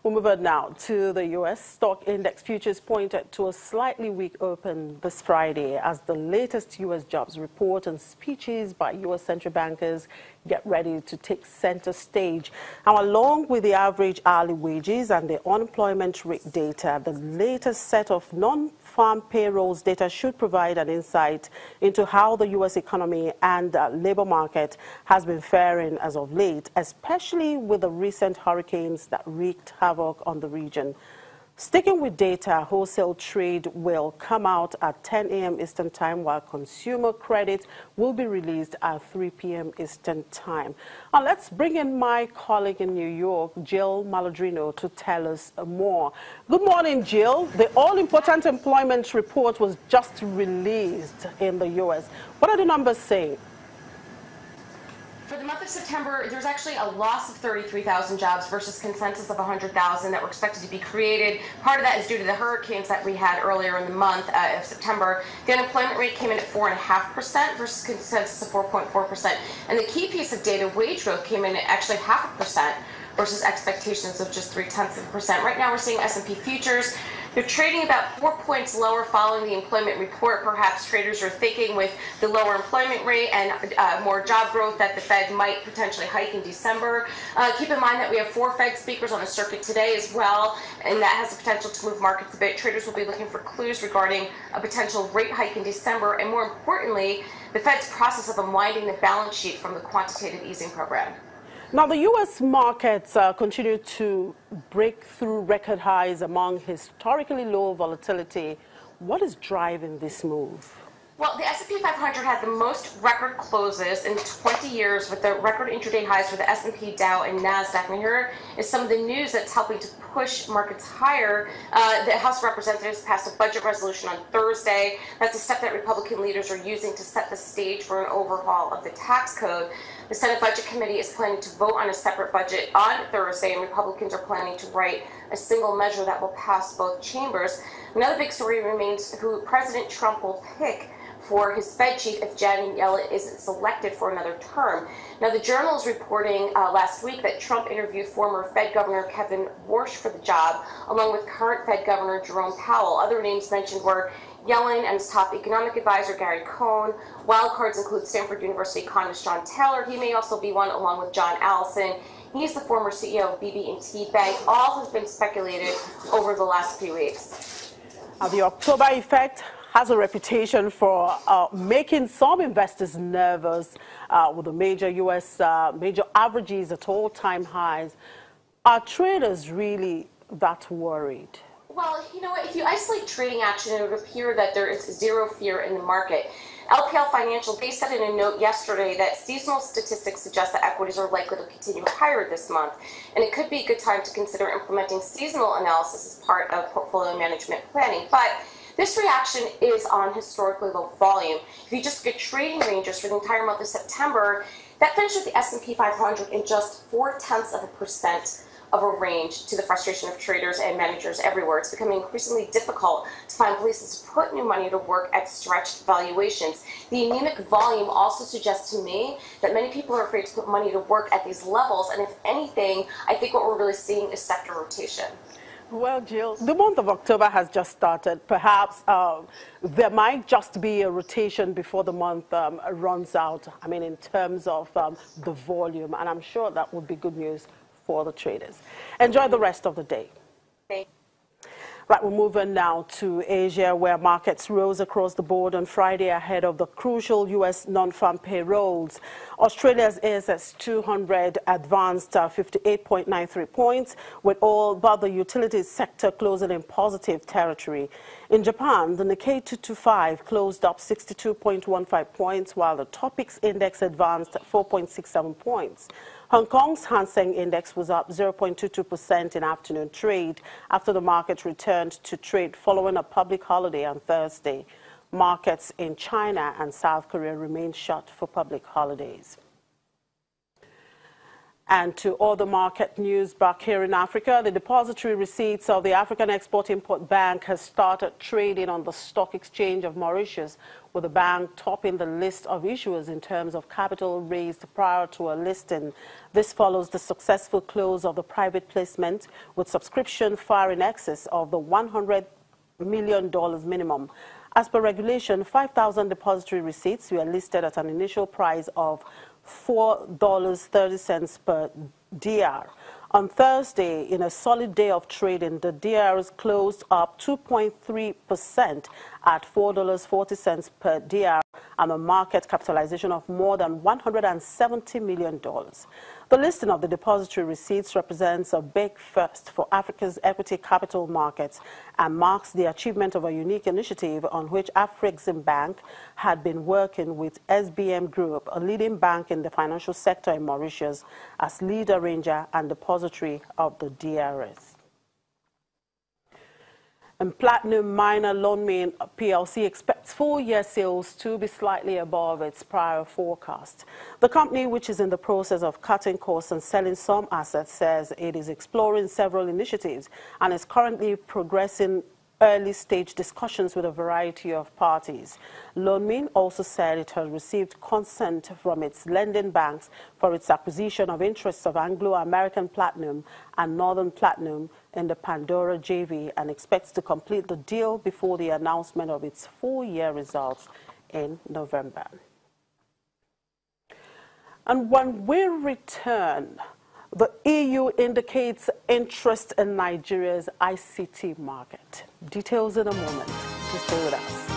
We'll move on now to the U.S. Stock Index futures pointed to a slightly weak open this Friday as the latest U.S. jobs report and speeches by U.S. central bankers get ready to take center stage. Now, along with the average hourly wages and the unemployment rate data, the latest set of non-farm payrolls data should provide an insight into how the U.S. economy and labor market has been faring as of late, especially with the recent hurricanes that wreaked havoc on the region. Sticking with data, wholesale trade will come out at 10 a.m. Eastern Time, while consumer credit will be released at 3 p.m. Eastern Time. Now, let's bring in my colleague in New York, Jill Maladrino, to tell us more. Good morning, Jill. The all-important employment report was just released in the U.S. What are the numbers saying? For the month of September, there's actually a loss of 33,000 jobs versus consensus of 100,000 that were expected to be created. Part of that is due to the hurricanes that we had earlier in the month of September. The unemployment rate came in at 4.5% versus consensus of 4.4%. And the key piece of data, wage growth, came in at actually 0.5% versus expectations of just 0.3%. Right now, we're seeing S&P futures. They're trading about 4 points lower following the employment report. Perhaps traders are thinking with the lower employment rate and more job growth that the Fed might potentially hike in December. Keep in mind that we have 4 Fed speakers on the circuit today as well, and that has the potential to move markets a bit. Traders will be looking for clues regarding a potential rate hike in December, and more importantly, the Fed's process of unwinding the balance sheet from the quantitative easing program. Now, the U.S. markets continue to break through record highs among historically low volatility. What is driving this move? Well, the S&P 500 had the most record closes in 20 years with the record intraday highs for the S&P, Dow, and NASDAQ. And here is some of the news that's helping to push markets higher. The House of Representatives passed a budget resolution on Thursday. That's a step that Republican leaders are using to set the stage for an overhaul of the tax code. The Senate Budget Committee is planning to vote on a separate budget on Thursday, and Republicans are planning to write a single measure that will pass both chambers. Another big story remains who President Trump will pick for his Fed chief if Janet Yellen isn't selected for another term. Now, the Journal is reporting last week that Trump interviewed former Fed Governor Kevin Warsh for the job, along with current Fed Governor Jerome Powell. Other names mentioned were Yellen and his top economic advisor, Gary Cohn. Wildcards include Stanford University economist John Taylor. He may also be one, along with John Allison. He's the former CEO of BB&T Bank. All has been speculated over the last few weeks. The October effect has a reputation for making some investors nervous with the major U.S. major averages at all-time highs. Are traders really that worried? Well, you know what, if you isolate trading action, it would appear that there is zero fear in the market. LPL Financial, they said in a note yesterday that seasonal statistics suggest that equities are likely to continue higher this month, and it could be a good time to consider implementing seasonal analysis as part of portfolio management planning. But this reaction is on historically low volume. If you just look at trading ranges for the entire month of September, that finished with the S&P 500 in just 0.4% of a range, to the frustration of traders and managers everywhere. It's becoming increasingly difficult to find places to put new money to work at stretched valuations. The anemic volume also suggests to me that many people are afraid to put money to work at these levels, and if anything, I think what we're really seeing is sector rotation. Well, Jill, the month of October has just started. Perhaps there might just be a rotation before the month runs out, I mean, in terms of the volume, and I'm sure that would be good news for the traders. Enjoy the rest of the day. Okay. Right, we're moving now to Asia, where markets rose across the board on Friday ahead of the crucial U.S. non-farm payrolls. Australia's ASX 200 advanced 58.93 points, with all but the utilities sector closing in positive territory. In Japan, the Nikkei 225 closed up 62.15 points, while the Topix index advanced 4.67 points. Hong Kong's Hang Seng Index was up 0.22% in afternoon trade after the market returned to trade following a public holiday on Thursday. Markets in China and South Korea remain shut for public holidays. And to other market news back here in Africa, the depository receipts of the African Export-Import Bank has started trading on the stock exchange of Mauritius, with the bank topping the list of issuers in terms of capital raised prior to a listing. This follows the successful close of the private placement, with subscription far in excess of the $100 million minimum. As per regulation, 5,000 depository receipts were listed at an initial price of $4.30 per DR. On Thursday, in a solid day of trading, the DRs closed up 2.3% at $4.40 per DR and a market capitalization of more than $170 million. The listing of the depository receipts represents a big first for Africa's equity capital markets and marks the achievement of a unique initiative on which Afrexim Bank had been working with SBM Group, a leading bank in the financial sector in Mauritius, as lead arranger and depository of the DRS. And Platinum Miner Loanmain PLC expects full-year sales to be slightly above its prior forecast. The company, which is in the process of cutting costs and selling some assets, says it is exploring several initiatives and is currently progressing early-stage discussions with a variety of parties. Loanmain also said it has received consent from its lending banks for its acquisition of interests of Anglo-American Platinum and Northern Platinum in the Pandora JV and expects to complete the deal before the announcement of its full-year results in November. And when we return, the EU indicates interest in Nigeria's ICT market. Details in a moment. Just stay with us.